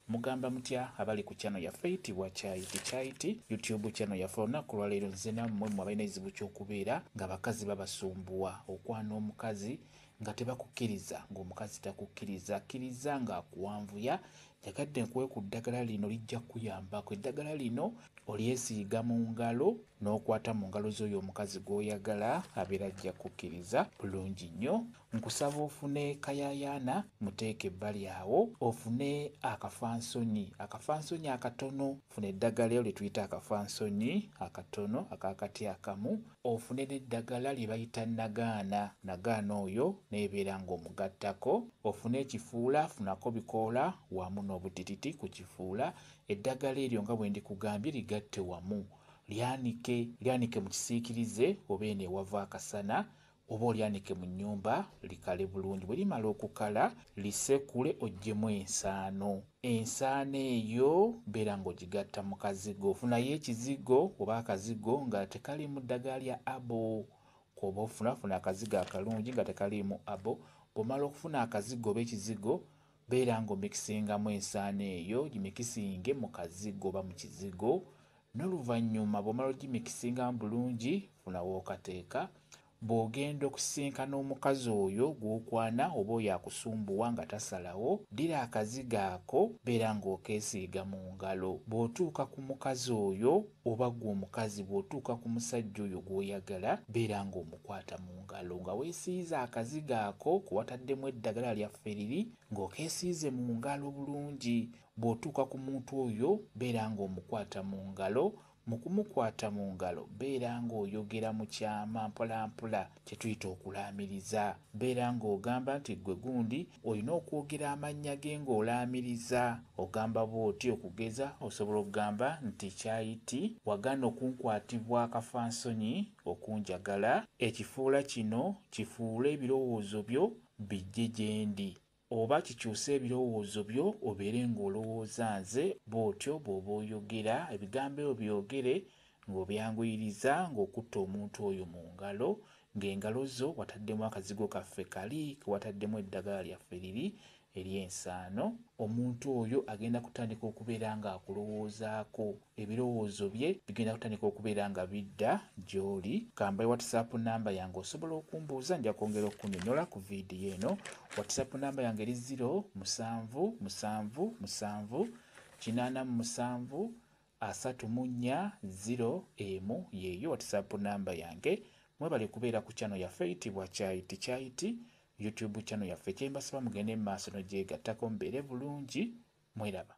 mugamba mutya abali ku channel yaffe eyitibwa Kyaiti YouTube channel yaffe olunaku lwaleero nze nammwe mwe abalina ekizibu ky'okubeera ng'abakazi babasumbuwa okwana omukazi nga tebakukkiriza ng'omukazi takukkiriza akkiriza ng'akuwanvuya yagadde nkuwe ku ddagala lino lijja kuyambako. Eddagala lino olyesiiga mu ngalo n'okwata mu ngalo z'oyo omukazi gw'oyagala abeera ajja kukkiriza bulungi nnyo. Nkusaba ofune kayayaana muteeke ebbali awo, ofune akafansonyi akatono, funa eddagala lyo lye tuyita akafansonyi akatono akakati akamu, ofune n'eddagala lye bayita nagaana oyo n'ebeera ng'omugattako, ofune ekifuula funako bikoola wamu n'obutititi ku kifuula. Eddagala eryo nga bwe ndikugambye ligatte wamu, lyanike mu kisiikirize oba eno ewava akasana oba olyanike mu nnyumba likale bulungi. Bwe limala okukala lisekule oggyemu ensaano. Ensaano eyo beera ng'ogigatta mu kazigo. Ofunayo ekizigo oba akazigo nga tekalimu ddagala lya abo. Koba ofuna akazigo akalungi nga tekalimu abo. Bw'omala okufuna akazigo oba ekizigo beera ng'omikisingamu ensaano eyo, gimikisinge mu kazigo oba mu kizigo. N'oluvannyuma bw'omala ogimikisingamu bulungi funa w'okateeka. Bw'ogenda okusisinkana omukazi oyo gw'okwana oba oyo akusumbuwa nga tasalawo, ddira akazigo ako beera ng'okeesiiga mu ngalo. Bw'otuuka ku mukazi oyo oba gwe omukazi bw'otuuka ku musajja oyo gw'oyagala beera ng'omukwata mu ngalo nga weesiiza akazigo ako kuwataddemu eddagala lyaffe liri ng'okeesiize mu ngalo bulungi. Bw'otuuka ku muntu oyo beera ng'omukwata mu ngalo. Mu kumukwata mu ngalo beera ng'oyogera mu kyama mpolampola kye tuyita okulaamiriza. Beera ng'ogamba nti ggwe gundi olina okwogera amannya ge ng'olaamiriza. Ogamba bw'oti okugeza osobola okugamba nti Kyaiti wagaana okunkwatibwa akafansonyi okunjagala. Ekifuula kino kifuule ebirowoozo byo bijje gye ndi. Oba kikyuse ebirowoozo byo obeere ng'olowooza nze bw'otyo bw'oba oyogera. Ebigambo ebyo byogere ng'obyanguyiriza ng'okutta omuntu oyo mu ngalo, ng'engalo zo wataddemu akazigo kaffe kali ke wataddemu eddagala lyaffe liri ery'ensaano. Omuntu oyo agenda kutandika okubeera ng'akulowoozaako. Ebirowoozo bye bigenda kutandika okubeera nga bidda gy'oli. Kambaye WhatsApp namba yange osobola okumbuuza, nja kwongera okunnyonnyola ku viidiyo eno. WhatsApp namba yange eri 0778734 yeeyo WhatsApp namba yange. Mwebale kubeera ku channel yaffe eyitibwa Kyaiti YouTube channel yaffe. Kyembasaba mugende mu maaso n'ogyegattako mubeere bulungi. Mweraba.